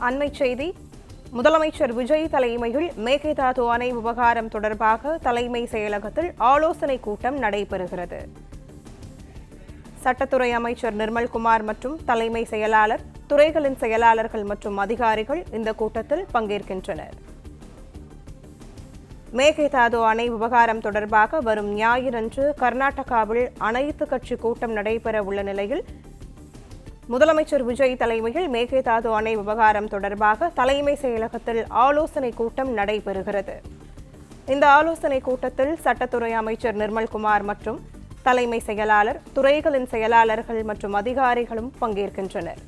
அண்மைச் செய்தி. முதலமைச்சர் விஜய் தலைமையில் மேகதாது அணை விவகாரம் தொடர்பாக தலைமை செயலகத்தில் ஆலோசனை கூட்டம் நடைபெறுகிறது. சட்டத்துறை அமைச்சர் நிர்மல்குமார் மற்றும் தலைமை செயலாளர், துறைகளின் செயலாளர்கள் மற்றும் அதிகாரிகள் இந்த கூட்டத்தில் பங்கேற்கின்றனர். மேகதாது அணை விவகாரம் தொடர்பாக வரும் ஞாயிறன்று கர்நாடகாவில் அனைத்து கட்சி கூட்டம் நடைபெற உள்ள நிலையில் முதலமைச்சர் விஜய் தலைமையில் மேகதாது அணை விவகாரம் தொடர்பாக தலைமை செயலகத்தில் ஆலோசனை கூட்டம் நடைபெறுகிறது. இந்த ஆலோசனை கூட்டத்தில் சட்டத்துறை அமைச்சர் நிர்மல்குமார் மற்றும் தலைமை செயலாளர், துறைகளின் செயலாளர்கள் மற்றும் அதிகாரிகளும் பங்கேற்கின்றனர்.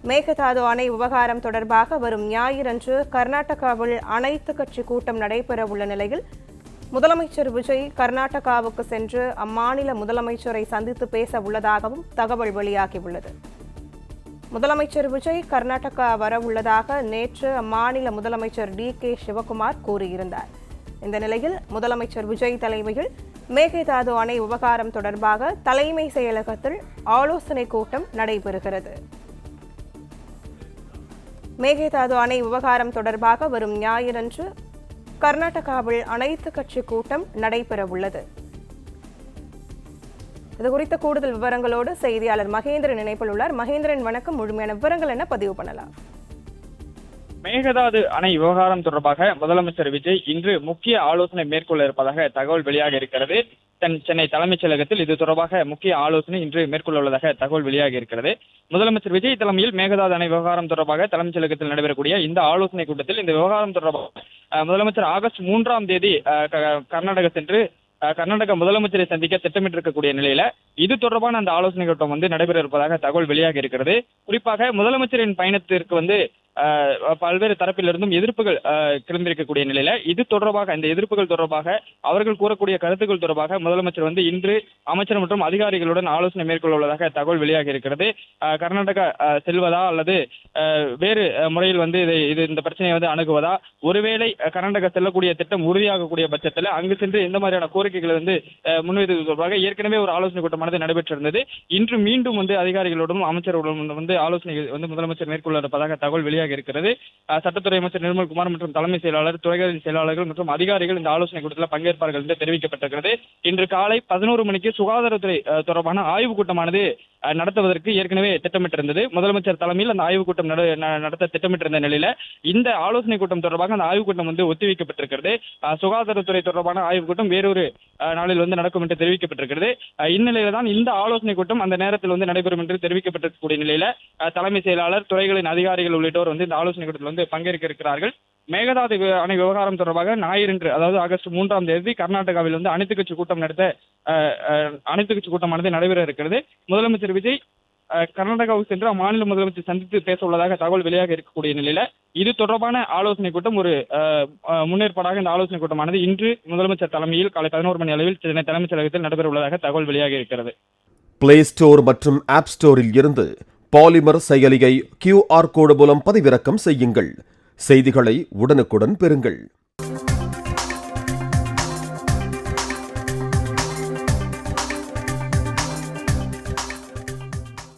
மேகதாது அணை விவகாரம் தொடர்பாக வரும் ஞாயிறன்று கர்நாடகாவில் அனைத்து கட்சி கூட்டம் நடைபெற உள்ள நிலையில் முதலமைச்சர் விஜய் கர்நாடகாவுக்கு சென்று அம்மாநில முதலமைச்சரை சந்தித்து பேச உள்ளதாகவும் தகவல் வெளியாகியுள்ளது. முதலமைச்சர் விஜய் கர்நாடகா வர உள்ளதாக நேற்று அம்மாநில முதலமைச்சர் டி.கே. சிவகுமார் கூறியிருந்தார். இந்த நிலையில் முதலமைச்சர் விஜய் தலைமையில் மேகதாது அணை விவகாரம் தொடர்பாக தலைமை செயலகத்தில் ஆலோசனை கூட்டம் நடைபெறுகிறது. மேகதாது அணை விவகாரம் தொடர்பாக வரும் ஞாயிறன்று கர்நாடகாவில் அனைத்து கட்சி கூட்டம் நடைபெறவுள்ளது. இதுகுறித்த கூடுதல் விவரங்களோடு செய்தியாளர் மகேந்திரன் இணைப்பில் உள்ளார். மகேந்திரன், வணக்கம். முழுமையான விவரங்கள் என்ன பதிவு பண்ணலாம்? மேகதாது அணை விவகாரம் தொடர்பாக முதலமைச்சர் விஜய் இன்று முக்கிய ஆலோசனை மேற்கொள்ள இருப்பதாக தகவல் வெளியாக இருக்கிறது. சென்னை தலைமைச் செயலகத்தில் இது தொடர்பாக முக்கிய ஆலோசனை இன்று மேற்கொள்ள உள்ளதாக தகவல் வெளியாகி இருக்கிறது. முதலமைச்சர் விஜய் தலைமையில் மேகதாது அணை விவகாரம் தொடர்பாக தலைமைச் செயலகத்தில் நடைபெறக்கூடிய இந்த ஆலோசனை கூட்டத்தில் இந்த விவகாரம் தொடர்பாக முதலமைச்சர் ஆகஸ்ட் 3ஆம் தேதி கர்நாடகா சென்று கர்நாடக முதலமைச்சரை சந்திக்க திட்டமிட்டிருக்கக்கூடிய நிலையில இது தொடர்பான அந்த ஆலோசனை கூட்டம் நடைபெற இருப்பதாக தகவல் வெளியாகி இருக்கிறது. குறிப்பாக முதலமைச்சரின் பயணத்திற்கு பல்வேறு தரப்பிலிருந்தும் எதிர்ப்புகள் கிளம்பியிருக்கக்கூடிய நிலையில இது தொடர்பாக இந்த எதிர்ப்புகள் தொடர்பாக அவர்கள் கூறக்கூடிய கருத்துக்கள் தொடர்பாக முதலமைச்சர் இன்று அமைச்சர் மற்றும் அதிகாரிகளுடன் ஆலோசனை மேற்கொள்ள உள்ளதாக தகவல் வெளியாகி இருக்கிறது. கர்நாடகா செல்வதா அல்லது வேறு முறையில் இந்த பிரச்சனையை அணுகுவதா, ஒருவேளை கர்நாடகா செல்லக்கூடிய திட்டம் உறுதியாகக்கூடிய பட்சத்தில் அங்கு சென்று எந்த மாதிரியான கோரிக்கைகளை முன்வைப்பது தொடர்பாக ஏற்கனவே ஒரு ஆலோசனை கூட்டமானது நடைபெற்றிருந்தது. இன்று மீண்டும் அதிகாரிகளுடன் அமைச்சர்களுடன் ஆலோசனை முதலமைச்சர் மேற்கொள்ள இருப்பதாக தகவல் வெளியாக இருக்கிறது. சட்டத்துறை அமைச்சர் நிர்மல்குமார் மற்றும் தலைமை செயலாளர், துறைகளின் செயலாளர்கள் மற்றும் அதிகாரிகள் இந்த ஆலோசனை கூட்டத்தில் பங்கேற்பார்கள் என்று தெரிவிக்கப்பட்டிருக்கிறது. இன்று காலை 11 மணிக்கு சுகாதாரத்துறை தொடர்பான ஆய்வுக் கூட்டமானது நடத்துவதற்கு ஏற்கனவே திட்டமிட்டிருந்தது. முதலமைச்சர் தலைமையில் அந்த ஆய்வுக் கூட்டம் நடத்த திட்டமிட்டிருந்த நிலையில இந்த ஆலோசனை கூட்டம் தொடர்பாக அந்த ஆய்வுக் கூட்டம் ஒத்திவைக்கப்பட்டிருக்கிறது. சுகாதாரத்துறை தொடர்பான ஆய்வுக் கூட்டம் வேறொரு நாளில் நடக்கும் என்று தெரிவிக்கப்பட்டிருக்கிறது. இந்நிலையில தான் இந்த ஆலோசனை கூட்டம் அந்த நேரத்தில் நடைபெறும் என்று தெரிவிக்கப்பட்டிருக்கக்கூடிய நிலையில தலைமை செயலாளர், துறைகளின் அதிகாரிகள் உள்ளிட்டோர் இந்த ஆலோசனை கூட்டத்தில் பங்கேற்க இருக்கிறார்கள். மேகதாது அணை விவகாரம் தொடர்பாக ஞாயிறன்று, அதாவது ஆகஸ்ட் 3ஆம் தேதி கர்நாடகாவில் அனைத்து கட்சி கூட்டம் அனைத்து கட்சி கூட்டமானது நடைபெற இருக்கிறது. முதலமைச்சர் விஜய் கர்நாடகாவுக்கு சென்று அம்மாநில முதலமைச்சர் சந்தித்து பேச உள்ளதாக தகவல் வெளியாக இருக்கக்கூடிய நிலையில இது தொடர்பான ஆலோசனை கூட்டம் ஒரு முன்னேற்பாடாக இந்த ஆலோசனை கூட்டமானது இன்று முதலமைச்சர் தலைமையில் காலை 11 மணி அளவில் சென்னை தலைமைச் செயலகத்தில் நடைபெற உள்ளதாக தகவல் வெளியாக இருக்கிறது. பிளே ஸ்டோர் மற்றும் ஆப் ஸ்டோரில் இருந்து பாலிமர் செயலியை QR கோடு மூலம் பதிவிறக்கம் செய்யுங்கள். செய்திகளை உடனுக்குடன் பெறுங்கள்.